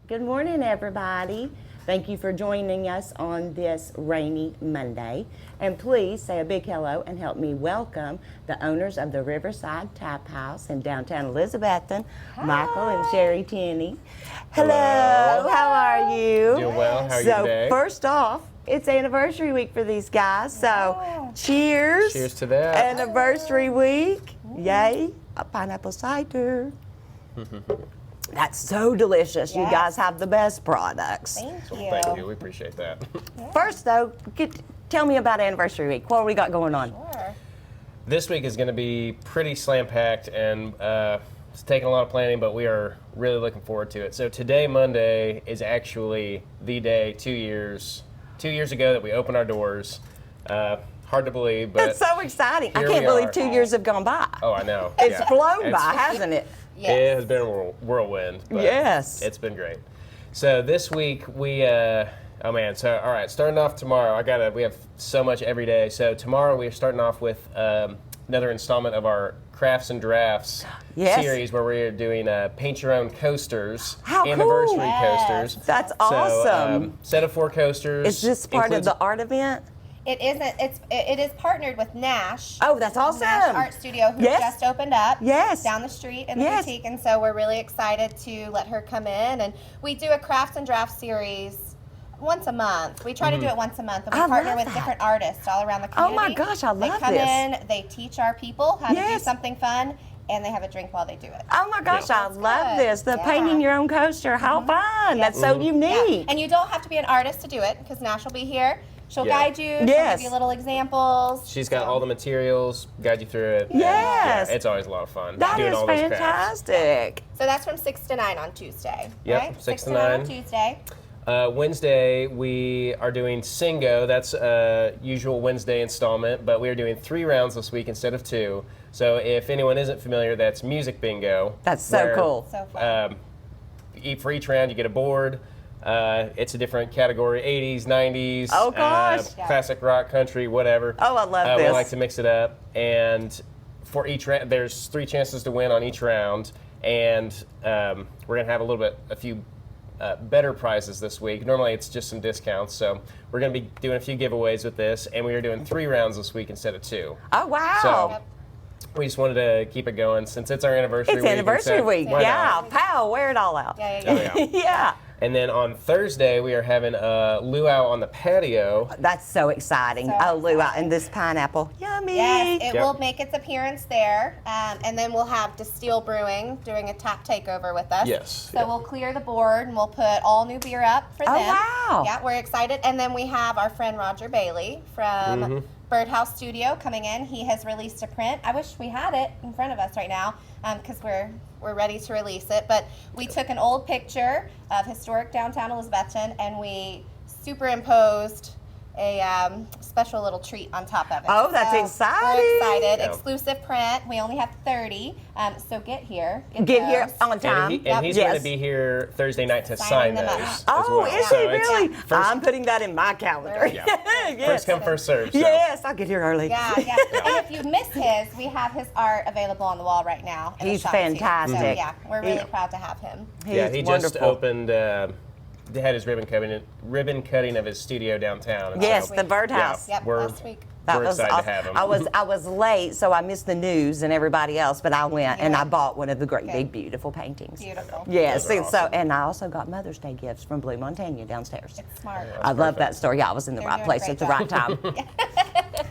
Good morning, everybody. Thank you for joining us on this rainy Monday. And please say a big hello and help me welcome the owners of the Riverside Taphouse in downtown Elizabethton, Michael and Cheri Tinney. Hello. How are you? Doing well. How are you So today? first off, it's anniversary week for these guys. So cheers. Cheers to that. Anniversary week. Yay. A pineapple cider. That's so delicious. You guys have the best products. Thank you. Thank you. We appreciate that. First, though, tell me about Anniversary Week. What we got going on? Sure. This week is going to be pretty slam-packed, and it's taking a lot of planning, but we are really looking forward to it. So today, Monday, is actually the day 2 years ago that we opened our doors. Hard to believe, but It's so exciting. I here can't we believe are. 2 years have gone by. Oh, I know. It's Yeah. flown It's- by, hasn't it? Yes. It has been a whirlwind. But Yes. It's been great. So this week we, oh man, so all right, starting off tomorrow, we have so much every day. So tomorrow we're starting off with another installment of our Crafts and Drafts Yes. series where we're doing paint your own coasters, How cool. anniversary Yes. coasters. That's So, awesome. set of 4 coasters. Is this part of includes- the art event? It isn't. It is partnered with Nash. Oh, that's awesome. Nash Art Studio, who Yes. just opened up. Yes. Down the street in the Yes. boutique, and so we're really excited to let her come in. And we do a crafts and drafts series once a month. We try to do it once a month, and we I partner love with that. different artists all around the Oh community. my gosh, I They love come this. in, they teach our people how to do Yes. something fun, and they have a drink while they do it. Oh my gosh, I love good. this. The Yeah. painting your own coaster. How fun. That's so Yeah. unique. And you don't have to be an artist to do it, because Nash will be here. She'll Yeah. guide you. She'll Yes. give you little examples. She's got So- all the materials, guide you through it. Yes. Yeah, it's always a lot of fun. That doing is all those crafts. fantastic. So that's from 6 to 9 on Tuesday. Yep, right? 6 to 9 on 9. Tuesday. Wednesday, we are doing Singo. That's a usual Wednesday installment, but we are doing 3 rounds this week instead of 2. So if anyone isn't familiar, that's music bingo. That's so where, cool. So fun. For each round, you get a board. It's a different category, 80s, 90s, Oh, gosh. classic rock, country, whatever. Oh, I love We this. like to mix it up. And for each round, there's 3 chances to win on each round. And we're going to have a few better prizes this week. Normally it's just some discounts, so we're going to be doing a few giveaways with this, and we are doing 3 rounds this week instead of 2. Oh, wow. So we just wanted to keep it going since it's our anniversary It's week. anniversary and so week. why Yeah. not? Pow, wear it all out. Yeah. Yeah. And then on Thursday we are having a luau on the patio. That's so exciting. So Oh, luau and this pineapple. Yummy. Yes, it Yep. will make its appearance there. And then we'll have Distill Brewing doing a tap takeover with us. Yes. So we'll clear the board and we'll put all new beer up for Oh, them. wow. Yeah, we're excited. And then we have our friend Roger Bailey from Birdhouse Studio coming in. He has released a print. I wish we had it in front of us right now because we're ready to release it. But we took an old picture of historic downtown Elizabethton and we superimposed a special little treat on top of it. Oh, that's So exciting. We're excited. Yeah. Exclusive print. We only have 30. So get here. Get here those. on time. And he's Yes. going to be here Thursday night to sign Signing them those up. as Oh, well. is So he it's really? First, I'm putting that in my calendar. Yeah. Yes. first come, first serve. So. Yes, I'll get here early. Yeah. And if you missed his, we have his art available on the wall right now. in the He's shop, too. fantastic. So, yeah, we're really proud to have him. He's Yeah, he wonderful. just opened. They had his ribbon cutting of his studio downtown. And Yes, so, the birdhouse. Yep, we're, last week. we're excited to have him. I was late, so I missed the news and everybody else, but I went and I bought one of the great big beautiful paintings. Beautiful. Yes, Those are and so awesome. and I also got Mother's Day gifts from Blue Montana downstairs. It's smart. I love that story. Yeah, I was in the They're right doing a place great at the job. right time.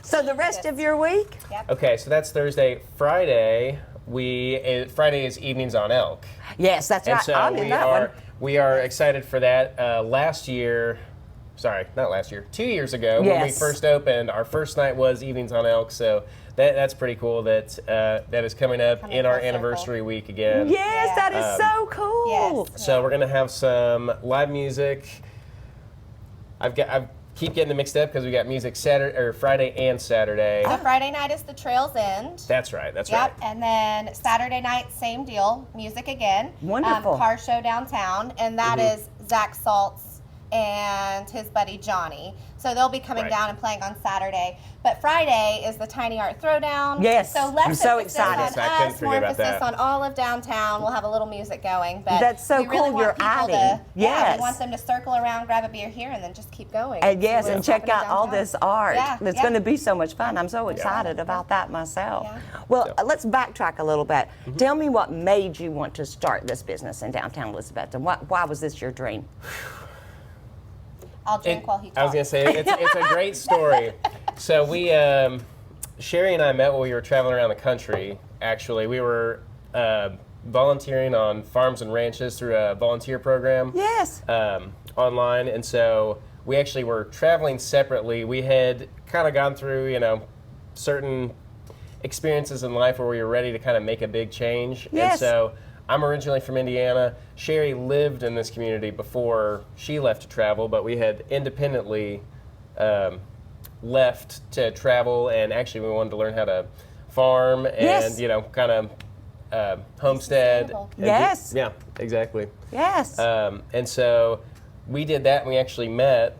So the rest of your week? Okay, so that's Thursday. Friday, Friday is Evenings on Elk. Yes, that's And right. so I'm in that one. we are excited for that. 2 years ago, when we Yes. first opened, our first night was Evenings on Elk, so that's pretty cool that that is coming up Coming in our full circle. anniversary week again. Yes, that is Um, so cool. Yes. So we're gonna have some live music. I've keep getting them mixed up because we got music Friday and Saturday. So Friday night is the Trails End. That's right. That's Yep, right. and then Saturday night, same deal, music again. Wonderful. Car show downtown, and that is Zach Saltz and his buddy Johnny. So they'll be coming Right. down and playing on Saturday. But Friday is the Tiny Art Throwdown. Yes, So less I'm so emphasis excited. on Yes, I couldn't us, more forget about emphasis that. on all of downtown. We'll have a little music going. But That's so we really cool want you're people adding. To, Yeah, Yes. we want them to circle around, grab a beer here, and then just keep going. And yes, See and what's check happening out all downtown. this art. Yeah, It's yeah. going to be so much fun. I'm so excited about that myself. Yeah. Well, let's backtrack a little bit. Tell me what made you want to start this business in downtown Elizabethton. Why was this your dream? I'll drink while he talks. I was going to say, it's a great story. So we, Cheri and I met when we were traveling around the country, actually. We were volunteering on farms and ranches through a volunteer program. Yes. Online, and so we actually were traveling separately. We had kind of gone through, certain experiences in life where we were ready to kind of make a big change. Yes. And so I'm originally from Indiana. Cheri lived in this community before she left to travel, but we had independently left to travel, and actually we wanted to learn how to farm and, Yes. kind of homestead. Sustainable. and Yes. Yeah, exactly. Yes. And so we did that, and we actually met,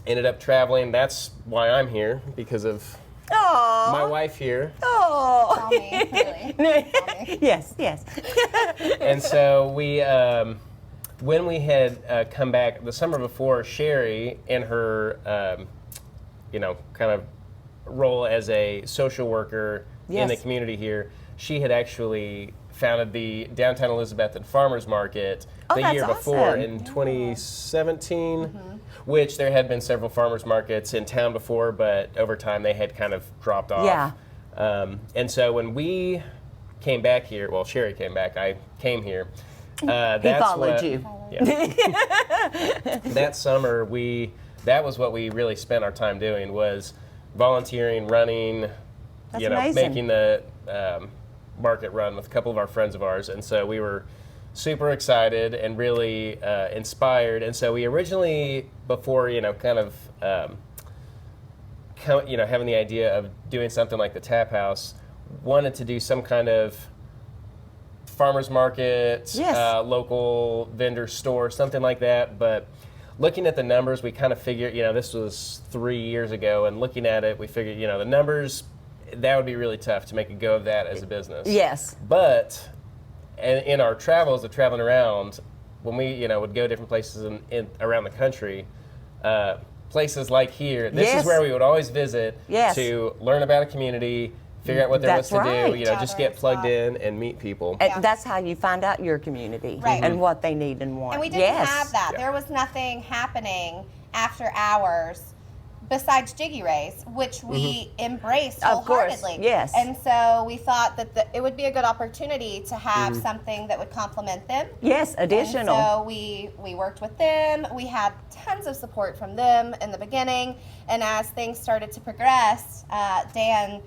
ended up traveling. That's why I'm here, because of Oh. my wife here. Oh. Call me, really. Call me. Yes, yes. And so we, when we had come back the summer before, Cheri, in her, kind of role as a social worker in the Yes. community here, she had actually founded the Downtown Elizabethton Farmers Market Oh, the that's year before awesome. in 2017, which there had been several farmers markets in town before, but over time they had kind of dropped off. Yeah. And so when we came back here, well, Cheri came back, I came here. He That's followed what- you. Yeah. That summer, that was what we really spent our time doing, was volunteering, running, That's amazing. making the market run with a couple of our friends of ours. And so we were super excited and really inspired. And so we originally, before, having the idea of doing something like the Tap House, wanted to do some kind of farmers market, Yes. Local vendor store, something like that. But looking at the numbers, we kind of figured, this was 3 years ago, and looking at it, we figured, the numbers, that would be really tough to make a go of that as a business. Yes. But in our travels of traveling around, when we, would go different places around the country, places like here, this Yes. is where we would always visit Yes. to learn about a community, figure out what there was That's to right. do, just get Gather plugged spot. in and meet people. And Yeah. that's how you find out your community Right. and what they need and want. And we didn't yes. have that. Yeah. There was nothing happening after hours besides Jiggy Rays, which we embraced Of course, wholeheartedly. yes. And so we thought that it would be a good opportunity to have something that would complement them. Yes, additional. And so we worked with them. We had tons of support from them in the beginning. And as things started to progress, Dan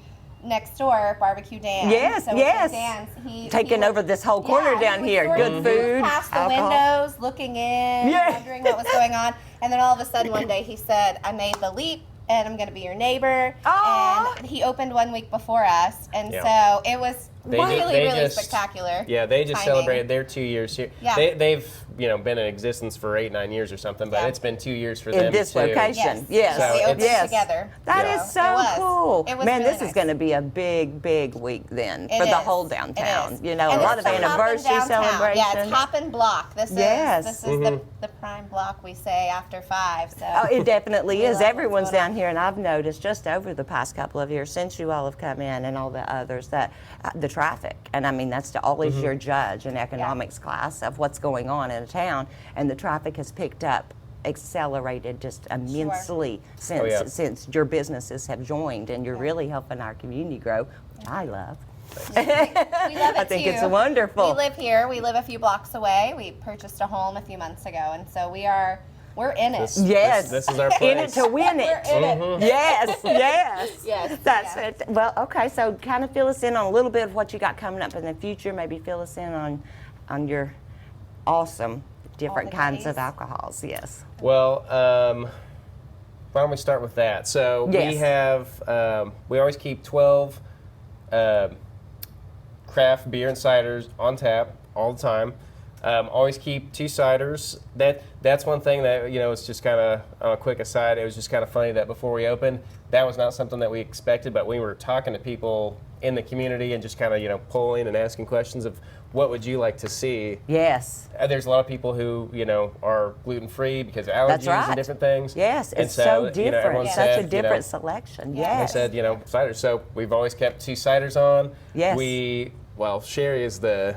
next door, Barbecue Dan. Yes, so yes. Dan's, he Taking would- over this whole corner yeah, down he would here. sort Good of food, move past the alcohol. windows, looking in, Yeah. wondering what was going on. And then all of a sudden one day he said, I made the leap and I'm going to be your neighbor. Aw. And he opened 1 week before us. And Yeah. so it was They ju- really, they really just- spectacular. Yeah, they just timing. celebrated their 2 years here. Yeah. They've been in existence for 8-9 years or something, but Yeah. it's been 2 years for In them this too. location. Yes. Yes. So we opened it's- it together. That Yeah. is so It was. cool. It was Man, really this is nice. going to be a big, big week then It for the is. whole It downtown. is. A And lot it's of a anniversary hoppin' downtown. celebrations. Yeah, it's Hoppin' Block. This Yes. is the prime block we say after 5. So Oh, it definitely We is. love what's Everyone's going on. down here, and I've noticed just over the past couple of years since you all have come in and all the others that the traffic, and I mean that's always your judge in economics class of what's going on in a town, and the traffic has picked up, accelerated just immensely since yeah. since your businesses have joined, and you're really helping our community grow, which I love. we love it I think too. it's wonderful. We live here. We live a few blocks away. We purchased a home a few months ago, and so we're in it. Yes, This is our in it place. to win it. We're in it. Yes, yes. Yes, That's yeah. it. Well, okay, so kind of fill us in on a little bit of what you got coming up in the future. Maybe fill us in on your awesome different the kinds of goodies. alcohols. Yes. Well, why don't we start with that? So Yes. we have, we always keep 12 craft beer and ciders on tap all the time. Always keep 2 ciders. That's one thing that, you know, it's just kind of on a quick aside. It was just kind of funny that before we opened, that was not something that we expected, but we were talking to people in the community and just kind of, you know, polling and asking questions of what would you like to see. Yes. There's a lot of people who, you know, are gluten-free because of allergies That's right. and different things. Yes, And it's so you know, everyone different. said, Such a you different know, selection. Yeah. Yes. they said, you know, ciders. So we've always kept 2 ciders on. Yes. Well, Cheri is the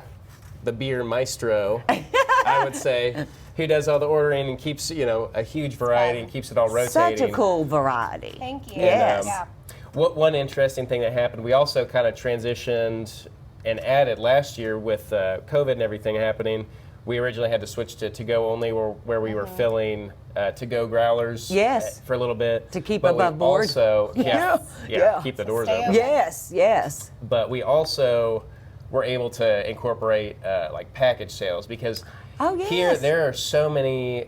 beer maestro, I would say, who does all the ordering and keeps, you know, a huge variety and keeps it all rotating. Such a cool variety. Thank you. Yes. Yeah. One interesting thing that happened, we also kind of transitioned and added last year with COVID and everything happening. We originally had to switch to to-go only, where we were filling to-go growlers Yes. for a little bit. To keep But we above board. Also, Yeah. keep the doors Stay open. open. Yes, yes. But we also were able to incorporate like package sales because Oh, yes. here there are so many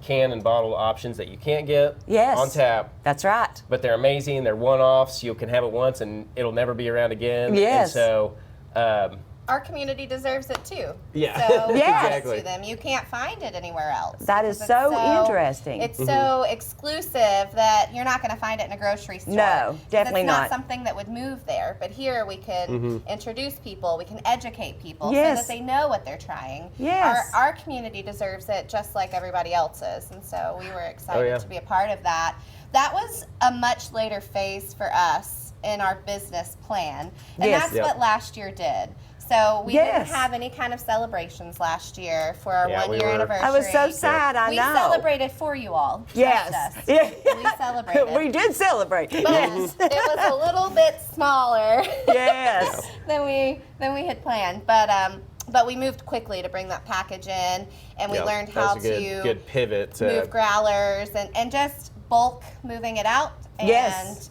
can and bottle options that you can't get Yes. on tap. That's right. But they're amazing. They're one-offs. You can have it once, and it'll never be around again. Yes. And so, Our community deserves it too. Yeah. So Yes. Exactly. to them, you can't find it anywhere else. That is because it's so interesting. It's so exclusive that you're not going to find it in a grocery store. No, definitely it's not. not something that would move there. But here we can introduce people, we can educate people Yes. so that they know what they're trying. Yes. Our community deserves it just like everybody else's, and so we were excited yeah. to be a part of that. That was a much later phase for us in our business plan, and Yes. that's Yep. what last year did. So we Yes. didn't have any kind of celebrations last year for our Yeah, we 1-year were- anniversary. I was so sad, I we know. celebrated for you all. Trust Yes. us. Yeah. We celebrated. We did celebrate. But Yes. it was a little bit smaller Yes. than we had planned. But we moved quickly to bring that package in, and we yeah, learned that how was a good pivot. To, move growlers and just bulk moving it out. And Yes.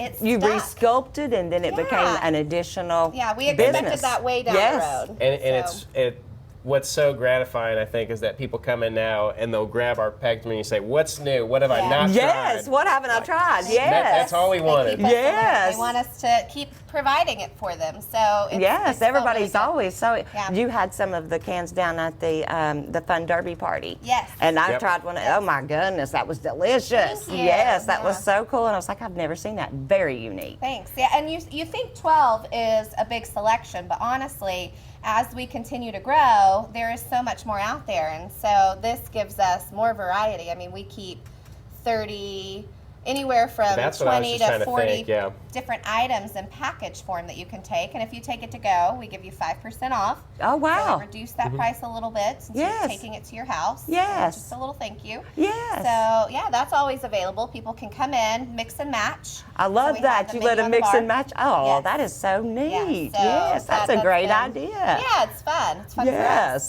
it's You stuck. resculpted, and then it became Yeah. an additional Yeah, we expected business. that way down Yes. the road. and So- what's so gratifying, I think, is that people come in now and they'll grab our package and you say, "What's new? What have I Yeah. not Yes. tried?" What haven't I tried? Yes. That's all we They wanted. keep us alert. Yes. They want us to keep providing it for them. So it's, Yes, it's felt everybody's really good. always so. Yeah. You had some of the cans down at the Fun Derby party. Yes. And I Yep. tried one. Oh my goodness, that was delicious. Thank you. Yes, that was Yeah. so cool. And I was like, I've never seen that. Very unique. Thanks. Yeah, and you think 12 is a big selection, but honestly, as we continue to grow, there is so much more out there, and so this gives us more variety. I mean, we keep 30, anywhere from That's what I was 20 just trying to to 40 think, yeah. different items in package form that you can take. And if you take it to go, we give you 5% off. Oh, wow. So we reduce that price a little bit since Yes. you're taking it to your house. Yes. Just a little thank you. Yes. So yeah, that's always available. People can come in, mix and match. I So love we have that. the You let menu them on the mix bar. and match. Oh, Yes. that is so neat. so yes, that's a that's great been- idea. Yeah, it's fun. It's fun for us.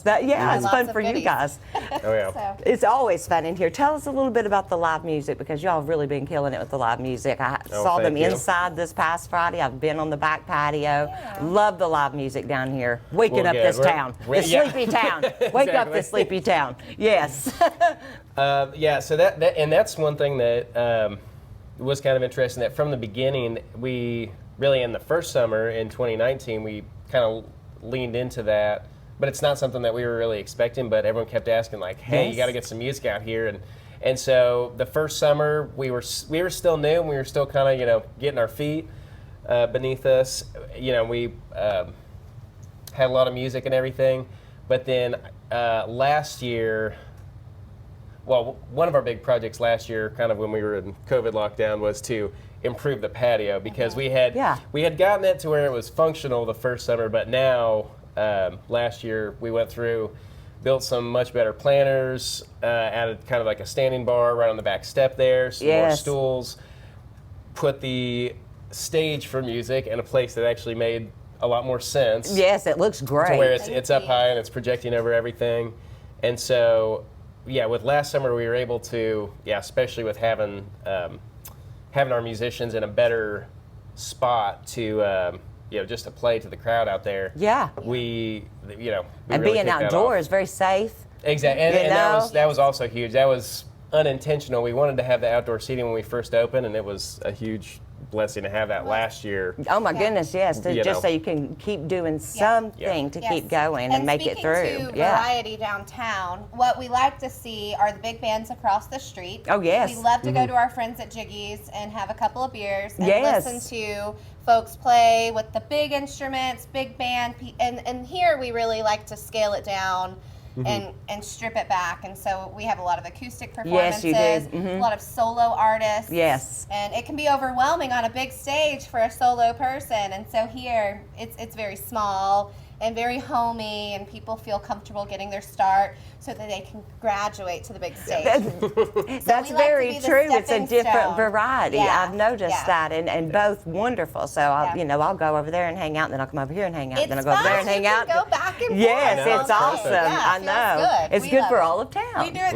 Yes, it's Lots fun of for you goodies. guys. Oh yeah. So, It's always fun in here. Tell us a little bit about the live music because y'all have really been killing it with the live music. I saw them thank you. inside this past Friday. I've been on the back patio. Love the live music down here. Waking Well, up good. this We're- town. we're- This yeah. sleepy town. Wake up Exactly. this sleepy town. Yes. Yeah, so that and that's one thing that was kind of interesting. That from the beginning, we really in the first summer in 2019, we kind of leaned into that. But it's not something that we were really expecting. But everyone kept asking, like, "Hey, Yes. you got to get some music out here." And so the first summer, we were still new, and we were still kind of getting our feet beneath us. We had a lot of music and everything. But then last year. Well, one of our big projects last year, kind of when we were in COVID lockdown, was to improve the patio because we had gotten it to where it was functional the first summer, but now last year we went through, built some much better planters, added kind of like a standing bar right on the back step there, some more Yes. stools, put the stage for music in a place that actually made a lot more sense. Yes, it looks To where great. it's up high and it's projecting over everything. And so, yeah, with last summer we were able to, especially with having our musicians in a better spot to, just to play to the crowd out there. Yeah. We And really being kicked that outdoors, off. very safe. Exactly, and You know? that was also huge. That was unintentional. We wanted to have the outdoor seating when we first opened, and it was a huge blessing to have that last year. Oh my goodness, yes. You Just know. so you can keep doing something to Yes. keep going and make it through. Speaking to variety downtown, what we like to see are the big bands across the street. Oh, yes. We love to go to our friends at Jiggy's and have a couple of beers and Yes. listen to folks play with the big instruments, big band. And here we really like to scale it down. And strip it back, and so we have a lot of acoustic performances, Yes, you do. a lot of solo artists. Yes. And it can be overwhelming on a big stage for a solo person, and so here it's very small and very homey, and people feel comfortable getting their start so that they can graduate to the big stage. That's we like to very be the true. It's a stepping different stone. variety. Yeah, I've noticed yeah. that, and both wonderful. So I'll, Yeah. I'll go over there and hang out, and then I'll come over here and hang out, It's then I'll go over there and fun. hang You out. can go back and Yes, forth. it's I know, awesome. Yeah, it I feels know. good. It's We good love for it. all of town. We do it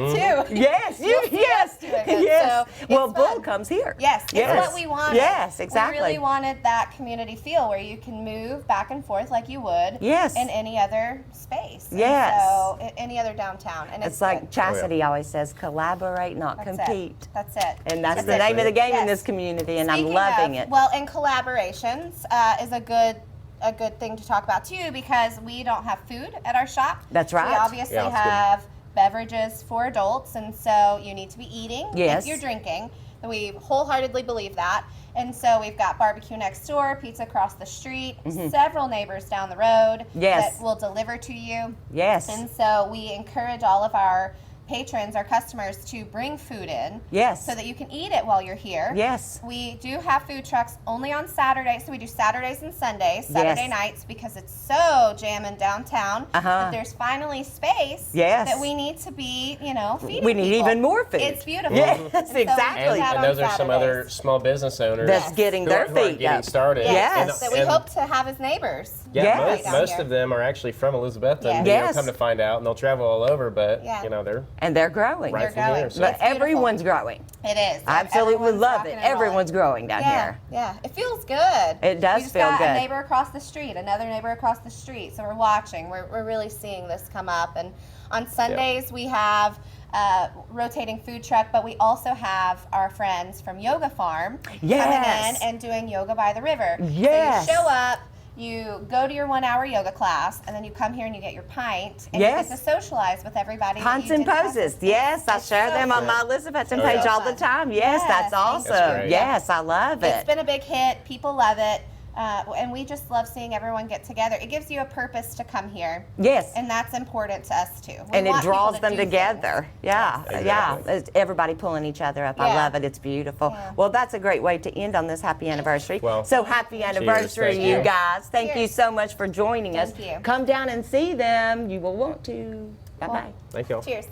too. Yes, You'll see yes, us do it. yes. So Well, it's Bull fun. comes here. Yes, it's Yes. what we wanted. Yes, exactly. We really wanted that community feel where you can move back and forth like you would Yes. in any other space. And Yes. so any other downtown. And It's like good. Chastity always says, collaborate, not That's compete. It. That's it. And that's That's the it. name of the game in Yes. this community, and Speaking I'm loving of, it. Well, and collaborations is a good thing to talk about too, because we don't have food at our shop. That's right. We obviously Yeah, that's good. have beverages for adults, and so you need to be eating Yes. if you're drinking. And we wholeheartedly believe that. And so we've got barbecue next door, pizza across the street, several neighbors down the road Yes. that will deliver to you. Yes. And so we encourage all of our patrons, our customers, to bring food in Yes. so that you can eat it while you're here. Yes. We do have food trucks only on Saturdays, so we do Saturdays and Sundays, Saturday nights, because it's so jamming downtown that there's finally space Yes. that we need to be, feeding We need people. even more food. It's beautiful. Yes, And so we do exactly. that And on those are some Saturdays. other small business owners That's getting their who are feet getting up. started. Yes. That we and- hope to have as neighbors. Yeah, Yes. most of them are actually from Elizabethton. Yeah. Yes. Come to find out, and they'll travel all over, but Yeah. they're And they're growing. right They're from going. here. So. But It's beautiful. everyone's growing. It is. I absolutely Everyone's love rocking it. and rolling. Everyone's growing down here. Yeah, it feels good. It does we just feel got good. a neighbor across the street, another neighbor across the street. So we're watching. We're really seeing this come up. And on Sundays we have rotating food truck, but we also have our friends from Yoga Farm Yes. coming in and doing yoga by the river. Yes. So you show up. You go to your 1 hour yoga class, and then you come here and you get your pint, and Yes. you get to socialize with everybody. that Punts you and did classes poses. with. Yes, I It's share so them on fun. my Elizabethton Oh, page yeah. all the time. Yes, Yes, that's thank you. awesome. That's great. Yes, I love It's it. been a big hit. People love it. And we just love seeing everyone get together. It gives you a purpose to come here. Yes. And that's important to us too. We And it want people draws to them do together. Yeah, Yes. yeah. Exactly. It's everybody pulling each other up. I Yeah. love it. It's beautiful. Yeah. Well, that's a great way to end on this happy anniversary. Well, so happy anniversary, thank you you. guys. Thank you Cheers. so much for joining us. Thank you. Come down and see them. You will want to. Bye bye. Thank you. Cheers.